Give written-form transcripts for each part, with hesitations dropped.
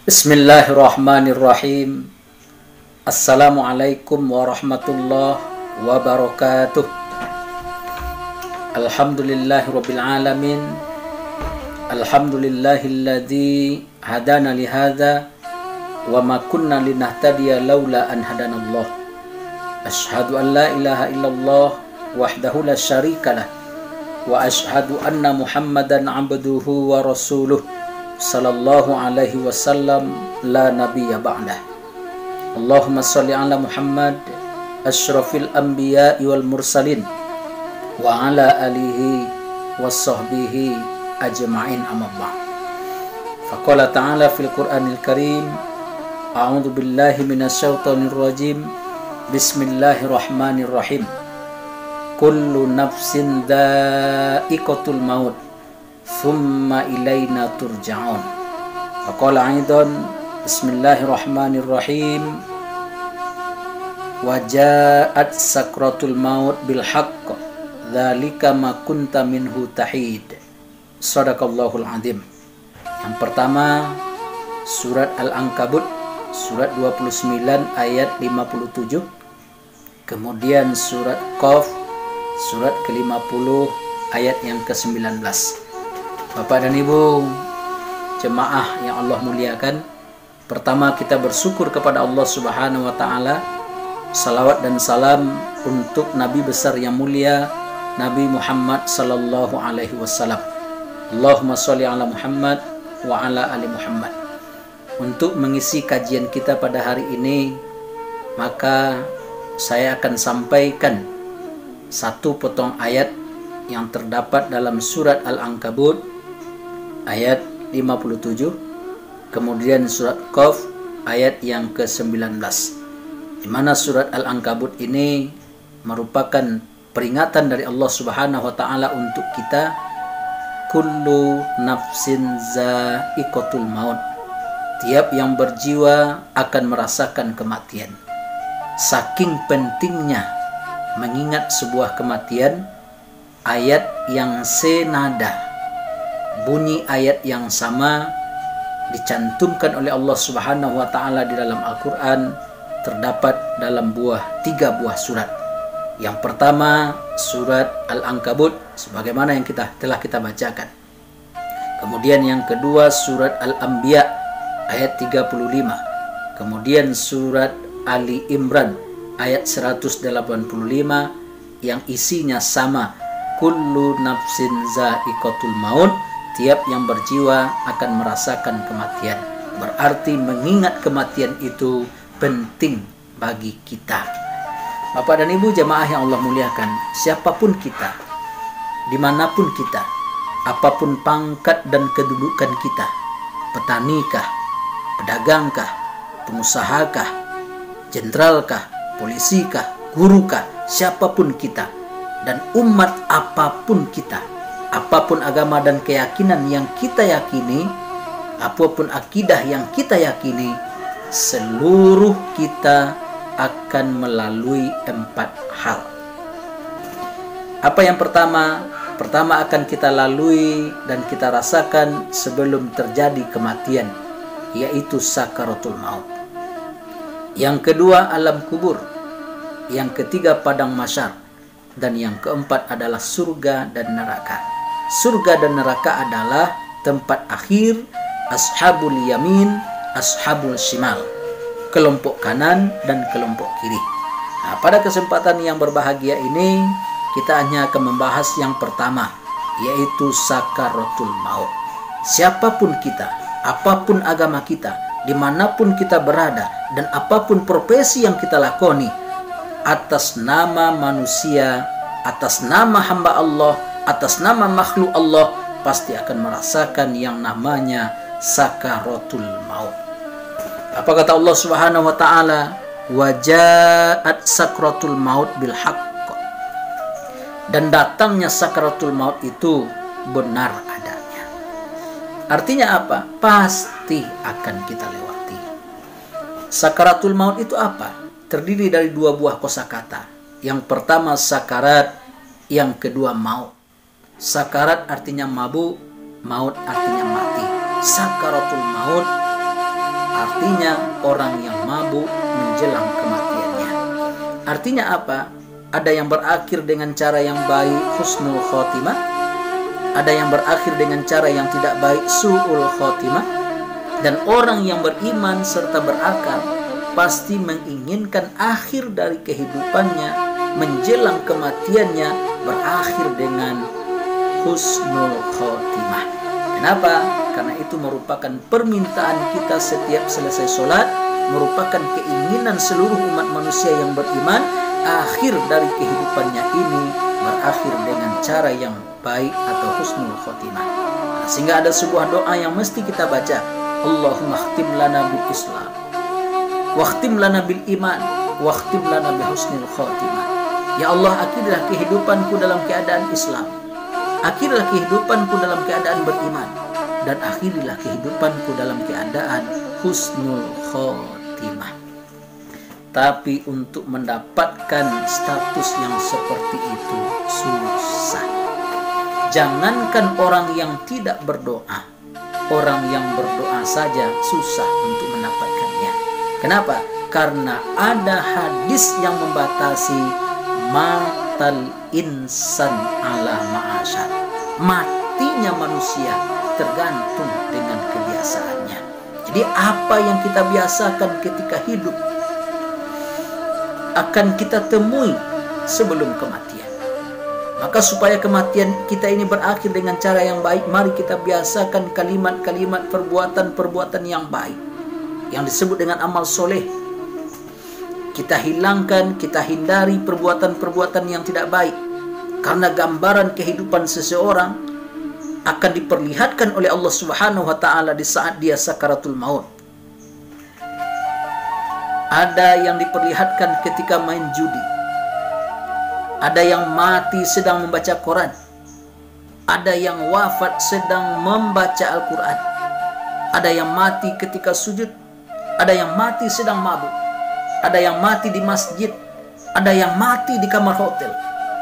Bismillahirrahmanirrahim. Assalamualaikum warahmatullahi wabarakatuh. Alhamdulillahirabbil alamin. Alhamdulillahilladzi hadana li hadza wa ma kunna linahtadiya laula an hadanallah. Asyhadu an la ilaha illallah wahdahu la syarikalah wa asyhadu anna Muhammadan abduhu wa rasuluh sallallahu alaihi wasallam la nabiyya ba'dah. Allahumma sholli ala Muhammad asyrafil anbiya'i wal mursalin wa ala alihi wassahbihi ajma'in, amma ba'd. Faqala ta'ala fil Qur'anil Karim, a'udzu billahi minasyaitonir rajim. Bismillahirrahmanirrahim. Kullu nafsin dha'iqatul maut thumma ilaina turja'un. Faqala aidan bismillahirrahmanirrahim. Wa ja'at sakratul maut bil haqq dzalika ma kunta minhu tahid. Shadaqallahul azim. Yang pertama surat Al-Ankabut surat 29 ayat 57. Kemudian surat Qaf surat ke-50 ayat yang ke-19. Bapak dan Ibu jemaah yang Allah muliakan, pertama kita bersyukur kepada Allah Subhanahu wa taala. Salawat dan salam untuk Nabi besar yang mulia Nabi Muhammad sallallahu alaihi wasallam. Allahumma sholli ala Muhammad wa ala ali Muhammad. Untuk mengisi kajian kita pada hari ini, maka saya akan sampaikan satu potong ayat yang terdapat dalam surat Al-Ankabut ayat 57, kemudian surat Qaf ayat yang ke-19, di mana surat Al-Ankabut ini merupakan peringatan dari Allah Subhanahu wa taala untuk kita. Kullu nafsin za'iqatul maut. Tiap yang berjiwa akan merasakan kematian. Saking pentingnya mengingat sebuah kematian, ayat yang senada, bunyi ayat yang sama dicantumkan oleh Allah Subhanahu wa taala di dalam Al-Qur'an, terdapat dalam tiga buah surat. Yang pertama surat Al-Ankabut sebagaimana yang telah kita bacakan. Kemudian yang kedua surat Al-Anbiya ayat 35. Kemudian surat Ali Imran ayat 185 yang isinya sama, kullu nafsin za'iqatul maut. Tiap yang berjiwa akan merasakan kematian. Berarti mengingat kematian itu penting bagi kita. Bapak dan Ibu jemaah yang Allah muliakan, siapapun kita, dimanapun kita, apapun pangkat dan kedudukan kita, petanikah, pedagangkah, pengusahakah, jenderalkah, polisikah, gurukah, siapapun kita, dan umat apapun kita, apapun agama dan keyakinan yang kita yakini, apapun akidah yang kita yakini, seluruh kita akan melalui 4 hal. Apa yang pertama? Pertama akan kita lalui dan kita rasakan sebelum terjadi kematian, yaitu sakaratul maut. Yang kedua alam kubur. Yang ketiga padang mahsyar. Dan yang keempat adalah surga dan neraka. Surga dan neraka adalah tempat akhir ashabul yamin, ashabul shimal, kelompok kanan dan kelompok kiri. Nah, pada kesempatan yang berbahagia ini kita hanya akan membahas yang pertama, yaitu sakaratul maut. Siapapun kita, apapun agama kita, dimanapun kita berada, dan apapun profesi yang kita lakoni, atas nama manusia, atas nama hamba Allah, atas nama makhluk Allah, pasti akan merasakan yang namanya sakaratul maut. Apa kata Allah Subhanahu wa taala? Wa ja'at sakratul maut bil haqq. Dan datangnya sakaratul maut itu benar adanya. Artinya apa? Pasti akan kita lewati. Sakaratul maut itu apa? Terdiri dari 2 buah kosakata. Yang pertama sakarat, yang kedua maut. Sakarat artinya mabuk, maut artinya mati. Sakaratul maut artinya orang yang mabuk menjelang kematiannya. Artinya apa? Ada yang berakhir dengan cara yang baik, husnul khotimah. Ada yang berakhir dengan cara yang tidak baik, su'ul khotimah. Dan orang yang beriman serta berakal pasti menginginkan akhir dari kehidupannya menjelang kematiannya berakhir dengan husnul khotimah. Kenapa? Karena itu merupakan permintaan kita setiap selesai sholat, merupakan keinginan seluruh umat manusia yang beriman akhir dari kehidupannya ini berakhir dengan cara yang baik atau husnul khotimah. Sehingga ada sebuah doa yang mesti kita baca. Allahumma khtim lana bil Islam, wakhtim lana bil iman, wakhtim lana bi husnul khotimah. Ya Allah, akhirilah kehidupanku dalam keadaan Islam, akhirilah kehidupanku dalam keadaan beriman, dan akhirilah kehidupanku dalam keadaan husnul khotimah. Tapi untuk mendapatkan status yang seperti itu susah. Jangankan orang yang tidak berdoa, orang yang berdoa saja susah untuk mendapatkannya. Kenapa? Karena ada hadis yang membatasi matal insan ala ma'asyar. Matinya manusia tergantung dengan kebiasaannya. Jadi apa yang kita biasakan ketika hidup akan kita temui sebelum kematian. Maka supaya kematian kita ini berakhir dengan cara yang baik, mari kita biasakan kalimat-kalimat, perbuatan-perbuatan yang baik yang disebut dengan amal soleh. Kita hilangkan, kita hindari perbuatan-perbuatan yang tidak baik, karena gambaran kehidupan seseorang akan diperlihatkan oleh Allah Subhanahu wa Ta'ala di saat dia sakaratul maut. Ada yang diperlihatkan ketika main judi, ada yang mati sedang membaca Quran, ada yang wafat sedang membaca Al-Quran, ada yang mati ketika sujud, ada yang mati sedang mabuk, ada yang mati di masjid, ada yang mati di kamar hotel,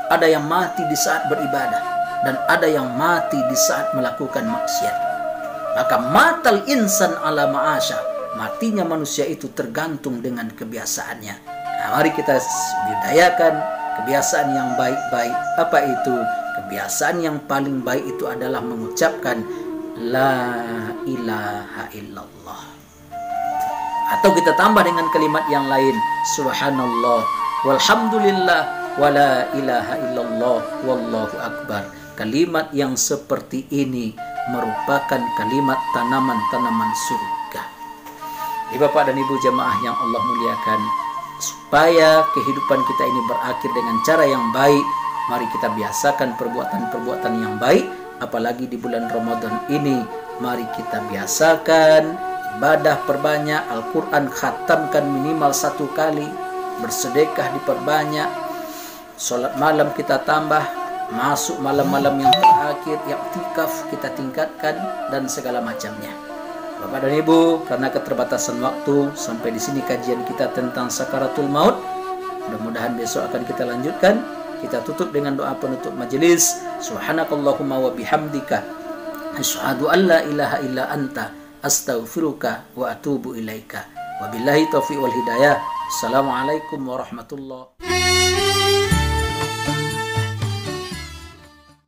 ada yang mati di saat beribadah, dan ada yang mati di saat melakukan maksiat. Maka matal insan ala ma'asya, matinya manusia itu tergantung dengan kebiasaannya. Nah, mari kita budayakan kebiasaan yang baik-baik. Apa itu? Kebiasaan yang paling baik itu adalah mengucapkan La ilaha illallah. Atau kita tambah dengan kalimat yang lain, Subhanallah, walhamdulillah, wala ilaha illallah, wallahu akbar. Kalimat yang seperti ini merupakan kalimat tanaman-tanaman surga. Bapak dan Ibu jemaah yang Allah muliakan, supaya kehidupan kita ini berakhir dengan cara yang baik, mari kita biasakan perbuatan-perbuatan yang baik. Apalagi di bulan Ramadan ini, mari kita biasakan ibadah perbanyak, Al-Quran khatamkan minimal 1 kali, bersedekah diperbanyak, sholat malam kita tambah, masuk malam-malam yang terakhir, i'tikaf kita tingkatkan, dan segala macamnya. Bapak dan Ibu, karena keterbatasan waktu, sampai di sini kajian kita tentang sakaratul maut. Mudah-mudahan besok akan kita lanjutkan. Kita tutup dengan doa penutup majelis. Subhanakallahumma wa bihamdika, asyhadu an la ilaha illa anta, astaghfiruka wa atubu ilaika. Wabillahi taufiq wal hidayah. Assalamualaikum warahmatullahi wabarakatuh.